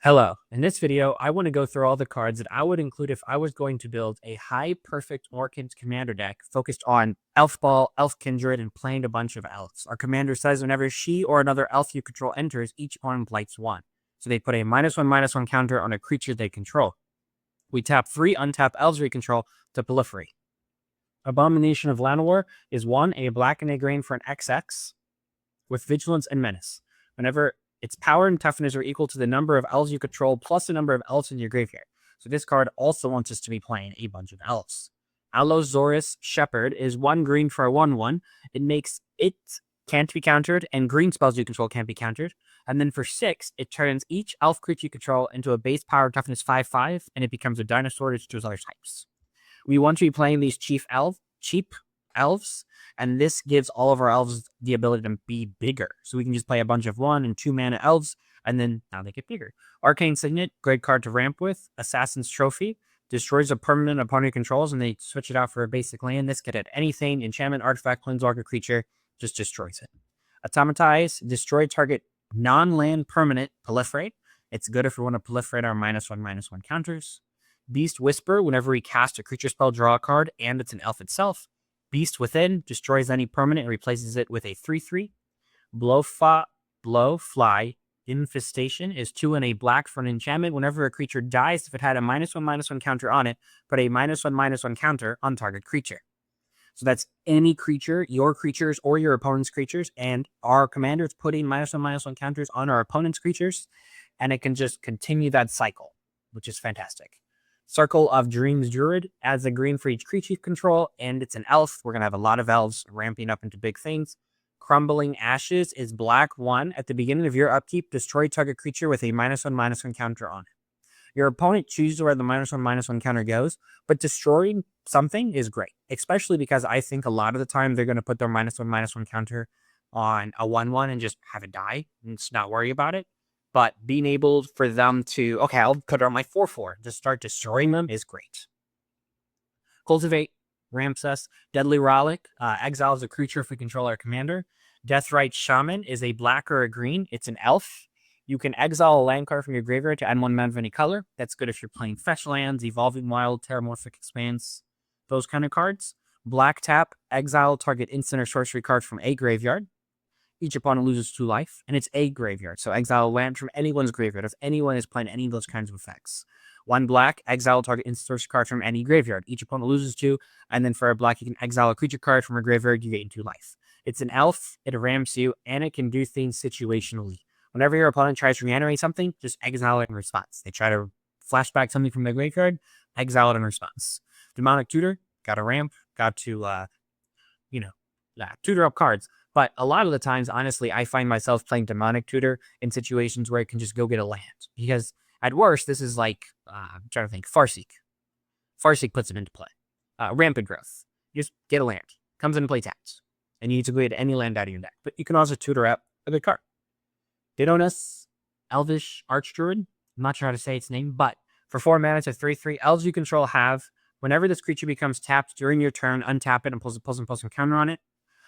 Hello. In this video, I want to go through all the cards that I would include if I was going to build a High Perfect Morcant commander deck focused on Elf Ball, Elf Kindred, and playing a bunch of elves. Our commander says whenever she or another elf you control enters, each opponent blights one. So they put a -1/-1 counter on a creature they control. We tap 3 untap elves we control to proliferate. Abomination of Llanowar is 1, a black and a green for an XX with Vigilance and Menace. Whenever its power and toughness are equal to the number of elves you control plus the number of elves in your graveyard. So this card also wants us to be playing a bunch of elves. Allosaurus Shepherd is 1 green for a 1/1. It makes it can't be countered, and green spells you control can't be countered. And then for 6, it turns each elf creature you control into a base power toughness 5/5, and it becomes a dinosaur to choose other types. We want to be playing these cheap elves, and this gives all of our elves the ability to be bigger. So we can just play a bunch of 1 and 2 mana elves, and then now they get bigger. Arcane Signet, great card to ramp with. Assassin's Trophy destroys a permanent opponent controls, and they switch it out for a basic land. This can hit anything, enchantment, artifact, planeswalker, creature, just destroys it. Automatize, destroy target non-land permanent, proliferate. It's good if we want to proliferate our -1/-1 counters. Beast Whisper, whenever we cast a creature spell, draw a card, and it's an elf itself. Beast Within destroys any permanent and replaces it with a 3/3. Blowfly Infestation is 2 and a black for an enchantment. Whenever a creature dies, if it had a -1/-1 counter on it, put a -1/-1 counter on target creature. So that's any creature, your creatures or your opponent's creatures, and our commander's putting -1/-1 counters on our opponent's creatures, and it can just continue that cycle, which is fantastic. Circle of Dreams Druid adds a green for each creature you control, and it's an elf. We're going to have a lot of elves ramping up into big things. Crumbling Ashes is black 1. At the beginning of your upkeep, destroy target creature with a -1/-1 counter on it. Your opponent chooses where the -1/-1 counter goes, but destroying something is great, especially because I think a lot of the time they're going to put their -1/-1 counter on a 1/1 and just have it die and just not worry about it. But being able for them to, okay, I'll put it on my 4/4, to start destroying them is great. Cultivate ramps us. Deadly Relic exiles a creature if we control our commander. Deathrite Shaman is a black or a green. It's an elf. You can exile a land card from your graveyard to add 1 mana of any color. That's good if you're playing fetch lands, Evolving Wild, Terramorphic Expanse, those kind of cards. Black tap, exile target instant or sorcery card from a graveyard. Each opponent loses 2 life, and it's a graveyard. So exile a land from anyone's graveyard if anyone is playing any of those kinds of effects. 1 black, exile target instant sorcery card from any graveyard. Each opponent loses 2, and then for a black, you can exile a creature card from a graveyard, you gain 2 life. It's an elf, it ramps you, and it can do things situationally. Whenever your opponent tries to reanimate something, just exile it in response. They try to flashback something from their graveyard, exile it in response. Demonic Tutor, got a ramp, got to, tutor up cards. But a lot of the times, honestly, I find myself playing Demonic Tutor in situations where it can just go get a land. Because at worst, this is like, I'm trying to think, Farseek. Farseek puts it into play. Rampant Growth. You just get a land. Comes into play tapped. And you need to go get any land out of your deck. But you can also tutor up a good card. Didonus, Elvish Archdruid. I'm not sure how to say its name, but for 4 mana, it's a 3/3. Elves you control have, whenever this creature becomes tapped during your turn, untap it and pulls a counter on it.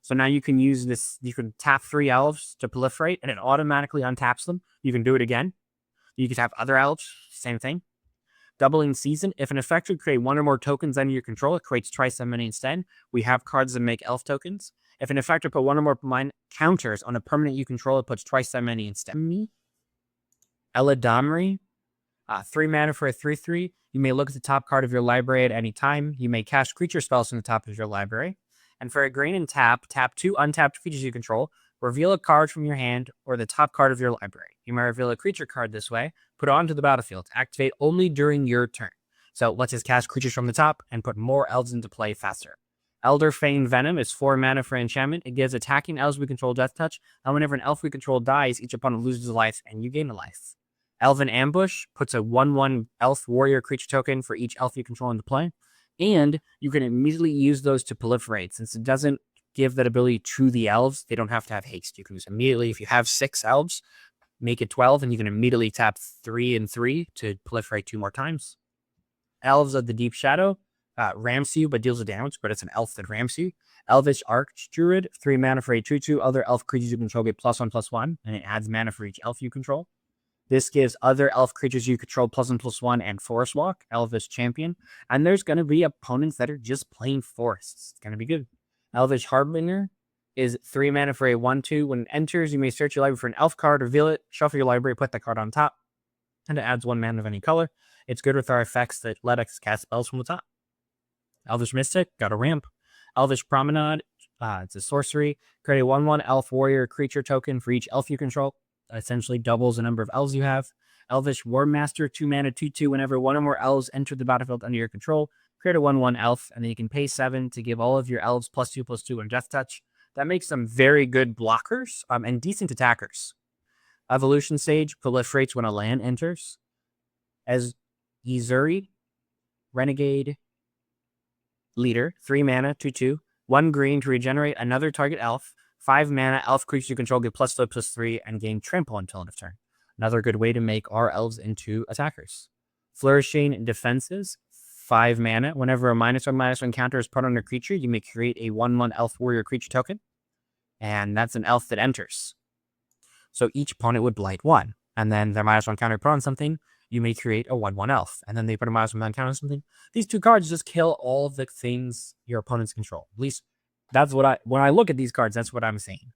So now you can use this, you can tap 3 elves to proliferate, and it automatically untaps them. You can do it again. You can tap other elves, same thing. Doubling Season, if an effect would create 1 or more tokens under your control, it creates twice that many instead. We have cards that make elf tokens. If an effect would put 1 or more counters on a permanent you control, it puts twice that many instead. Eladamri, 3 mana for a 3/3. You may look at the top card of your library at any time. You may cast creature spells from the top of your library. And for a green and tap 2 untapped creatures you control, reveal a card from your hand or the top card of your library. You may reveal a creature card this way, put it onto the battlefield, activate only during your turn. So let's just cast creatures from the top and put more elves into play faster. Elder Fane Venom is 4 mana for enchantment. It gives attacking elves we control death touch, and whenever an elf we control dies, each opponent loses a life and you gain a life. Elven Ambush puts a 1/1 elf warrior creature token for each elf you control into play. And you can immediately use those to proliferate. Since it doesn't give that ability to the elves, they don't have to have haste. You can just immediately, if you have 6 elves, make it 12, and you can immediately tap 3 and 3 to proliferate 2 more times. Elves of the Deep Shadow ramps you, but deals the damage, but it's an elf that ramps you. Elvish Archdruid, 3 mana for a 2/2. Other elf creatures you control get +1/+1, and it adds mana for each elf you control. This gives other elf creatures you control +1/+1 and Forest Walk, Elvish Champion. And there's going to be opponents that are just plain forests. It's going to be good. Elvish Harbinger is 3 mana for a 1/2. When it enters, you may search your library for an elf card, reveal it, shuffle your library, put that card on top, and it adds 1 mana of any color. It's good with our effects that let us cast spells from the top. Elvish Mystic, got a ramp. Elvish Promenade, it's a sorcery. Create a 1/1 elf warrior creature token for each elf you control. Essentially doubles the number of elves you have. Elvish War Master, 2 mana, 2/2. Whenever one or more elves enter the battlefield under your control, create a 1/1 elf, and then you can pay 7 to give all of your elves +2/+2 and Death Touch. That makes them very good blockers and decent attackers. Evolution Sage proliferates when a land enters. As Yuzuri, Renegade Leader, 3 mana, 2/2. 1 green to regenerate another target elf. 5 mana, elf creature you control get +4/+3 and gain trample until end of turn. Another good way to make our elves into attackers. Flourishing Defenses, 5 mana. Whenever a -1/-1 counter is put on a creature, you may create a 1/1 elf warrior creature token. And that's an elf that enters. So each opponent would blight 1. And then their -1 counter put on something, you may create a 1/1 elf. And then they put a -1 counter on something. These 2 cards just kill all of the things your opponents control. At least that's what when I look at these cards, that's what I'm saying.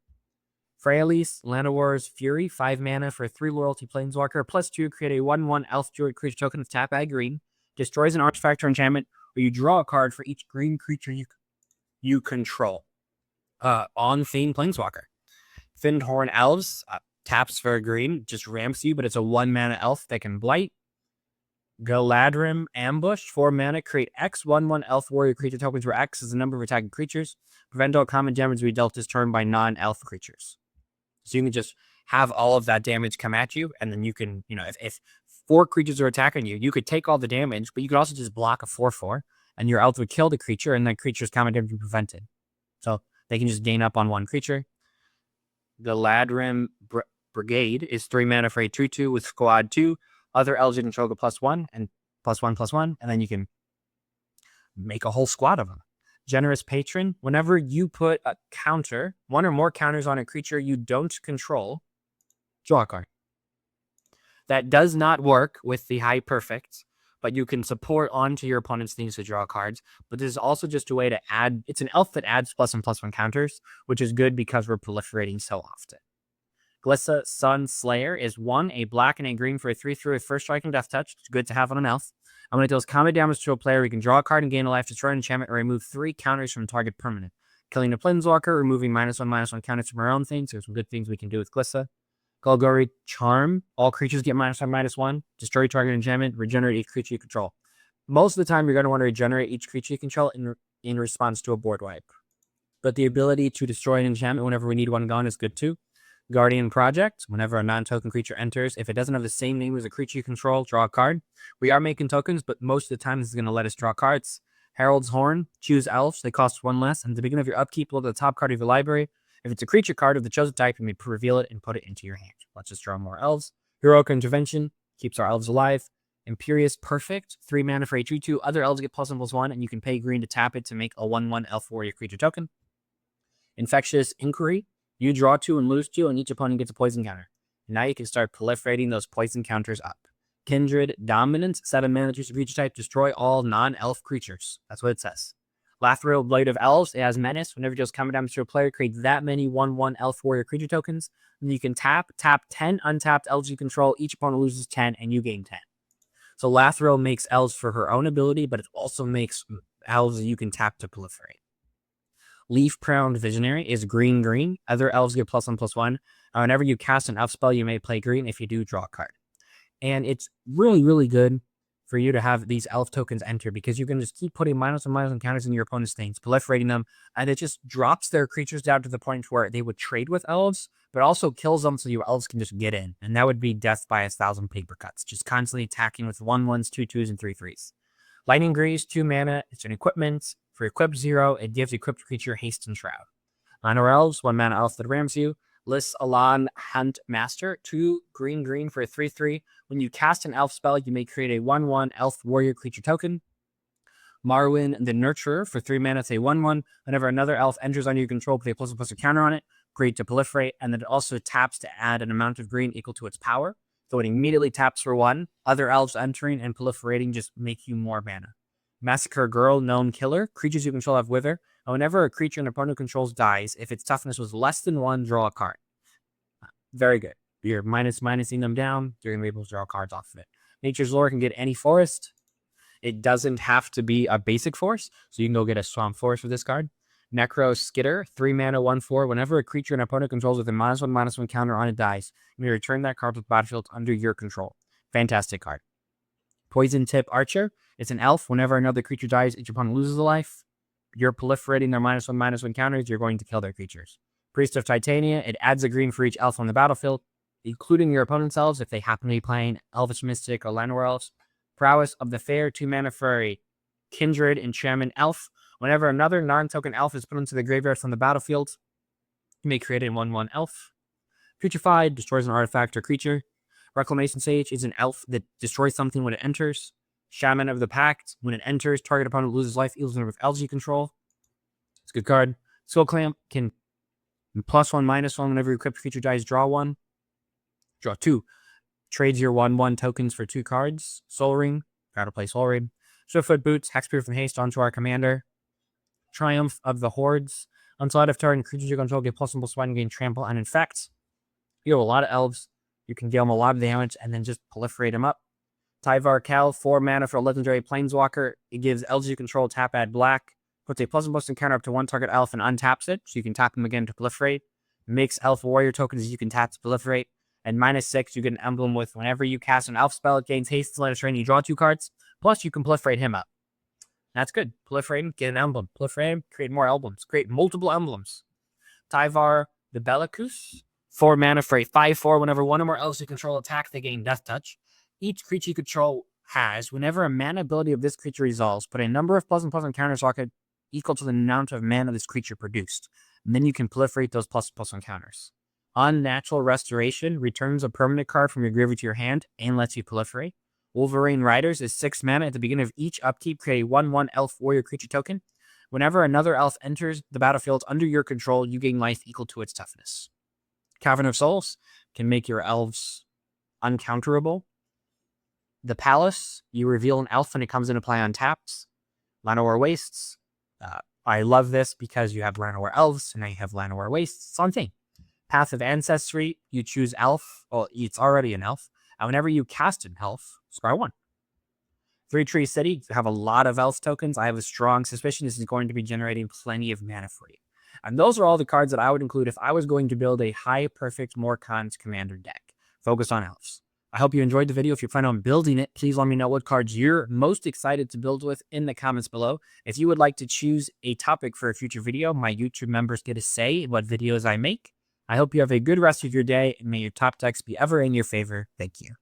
Freyalise, Llanowar's Fury, 5 mana for a 3 loyalty planeswalker, +2, create a 1/1 elf druid creature token with tap ag green, destroys an artifact or enchantment, or you draw a card for each green creature you control. On theme planeswalker. Fyndhorn Elves, taps for a green, just ramps you, but it's a 1 mana elf that can blight. Galadrim Ambush, 4 mana, create X 1/1 elf warrior creature tokens where X is the number of attacking creatures. Prevent all common damage to be dealt this turn by non-elf creatures. So you can just have all of that damage come at you, and then you can, if 4 creatures are attacking you, you could take all the damage, but you could also just block a 4/4, and your elf would kill the creature, and that creature's common damage would be prevented. So they can just gain up on 1 creature. Galadrim Brigade is 3 mana for a 2/2 with squad 2. Other elves you control go +1 and +1/+1, and then you can make a whole squad of them. Generous Patron, whenever you put a counter, 1 or more counters on a creature you don't control, draw a card. That does not work with the High Perfect, but you can support onto your opponent's things to draw cards. But this is also just a way to add, it's an elf that adds +1/+1 counters, which is good because we're proliferating so often. Glissa Sun Slayer is 1, a black and a green for a 3/3 with first strike and death touch. It's good to have on an elf. And when it deals combat damage to a player, we can draw a card and gain a life, destroy an enchantment, or remove 3 counters from target permanent. Killing a planeswalker, removing -1/-1 counters from our own things. There's some good things we can do with Glissa. Golgari Charm, all creatures get -1/-1. Destroy target enchantment, regenerate each creature you control. Most of the time, you're going to want to regenerate each creature you control in response to a board wipe. But the ability to destroy an enchantment whenever we need one gone is good too. Guardian Project, whenever a non-token creature enters, if it doesn't have the same name as a creature you control, draw a card. We are making tokens, but most of the time this is going to let us draw cards. Herald's Horn, choose elves, they cost 1 less, and at the beginning of your upkeep, look at the top card of your library. If it's a creature card of the chosen type, you may reveal it and put it into your hand. Let's just draw more elves. Heroic Intervention, keeps our elves alive. Imperious Perfect, 3 mana for a 2/2. Other elves get +1/+1, and you can pay green to tap it to make a 1/1 elf warrior creature token. Infectious Inquiry, you draw 2 and lose 2, and each opponent gets a poison counter. And now you can start proliferating those poison counters up. Kindred Dominance, 7 mana, choose a creature type, destroy all non-elf creatures. That's what it says. Lathril Blade of Elves, it has Menace. Whenever it deals combat damage to a player, create that many 1/1 elf warrior creature tokens. And you can tap 10 untapped elves you control. Each opponent loses 10, and you gain 10. So Lathril makes elves for her own ability, but it also makes elves that you can tap to proliferate. Leaf-Crowned Visionary is green. Other elves get +1/+1. Whenever you cast an elf spell, you may play green. If you do, draw a card. And it's really, really good for you to have these elf tokens enter, because you can just keep putting -1/-1 counters in your opponent's things, proliferating them, and it just drops their creatures down to the point where they would trade with elves, but also kills them so your elves can just get in. And that would be death by 1,000 paper cuts, just constantly attacking with 1/1s, 2/2s, and 3/3s. Lightning Grease, 2 mana. It's an equipment. For equipped 0, it gives equipped creature haste and shroud. Minor Elves, 1 mana elf that rams you. Lists Alan Hunt Master, 2 green for a 3/3. When you cast an elf spell, you may create a 1/1 elf warrior creature token. Marwyn the Nurturer, for 3 mana, it's a 1/1. Whenever another elf enters under your control, put a +1/+1 counter on it. Great to proliferate, and then it also taps to add an amount of green equal to its power. So it immediately taps for 1. Other elves entering and proliferating just make you more mana. Massacre Girl, Known Killer. Creatures you control have Wither. And whenever a creature an opponent controls dies, if its toughness was less than 1, draw a card. Very good. You're minusing them down. You're going to be able to draw cards off of it. Nature's Lore can get any forest. It doesn't have to be a basic forest, so you can go get a Swamp Forest with this card. Necro Skitter, 3 mana, 1/4. Whenever a creature an opponent controls with a -1/-1 counter on it dies, you may return that card to the battlefield under your control. Fantastic card. Poison Tip Archer. It's an elf. Whenever another creature dies, each opponent loses a life. You're proliferating their -1/-1 counters. You're going to kill their creatures. Priest of Titania. It adds a green for each elf on the battlefield, including your opponent's elves if they happen to be playing Elvish Mystic or Llanowar Elves. Prowess of the Fair. 2 mana for a Kindred Enchantment Elf. Whenever another non-token elf is put into the graveyard from the battlefield, you may create a 1/1 elf. Putrefied destroys an artifact or creature. Reclamation Sage is an elf that destroys something when it enters. Shaman of the Pact. When it enters, target opponent loses life equals the number of elves you control. It's a good card. Soul Clamp can +1/-1 whenever your equipped creature dies, draw 1. Draw 2. Trades your 1/1 tokens for 2 cards. Soul Ring. Gotta play Soul Ring. Swiftfoot Boots. Hexproof from haste onto our commander. Triumph of the Hordes. Onslaught of turn, creatures you control get +1/+1 and gain trample and infect. You have a lot of elves. You can deal them a lot of damage and then just proliferate them up. Tyvar Cal, 4 mana for a legendary planeswalker. It gives elves you control tap, add black. Puts a +1/+1 counter up to 1 target elf and untaps it, so you can tap them again to proliferate. Makes elf warrior tokens you can tap to proliferate. And -6, you get an emblem with whenever you cast an elf spell, it gains haste to let it train. You draw 2 cards. Plus, you can proliferate him up. That's good. Proliferating, get an emblem. Proliferating, create more emblems. Create multiple emblems. Tyvar the Bellicose. 4 mana for a 5/4. Whenever one or more elves you control attack, they gain Death Touch. Each creature you control has, whenever a mana ability of this creature resolves, put a number of +1/+1 counters socket equal to the amount of mana this creature produced. And then you can proliferate those +1/+1 counters. Unnatural Restoration returns a permanent card from your graveyard to your hand and lets you proliferate. Wolverine Riders is 6 mana. At the beginning of each upkeep, create a 1/1 elf warrior creature token. Whenever another elf enters the battlefield under your control, you gain life equal to its toughness. Cavern of Souls can make your elves uncounterable. The Palace, you reveal an elf and it comes into play untapped. Llanowar Wastes. I love this because you have Llanowar Elves and now you have Llanowar Wastes. Same thing. Path of Ancestry, you choose elf. Well, it's already an elf. And whenever you cast an elf, scry 1. 3 Tree City, you have a lot of elf tokens. I have a strong suspicion this is going to be generating plenty of mana for you. And those are all the cards that I would include if I was going to build a High Perfect Morcant commander deck focused on elves. I hope you enjoyed the video. If you plan on building it, please let me know what cards you're most excited to build with in the comments below. If you would like to choose a topic for a future video, my YouTube members get a say in what videos I make. I hope you have a good rest of your day, and may your top decks be ever in your favor. Thank you.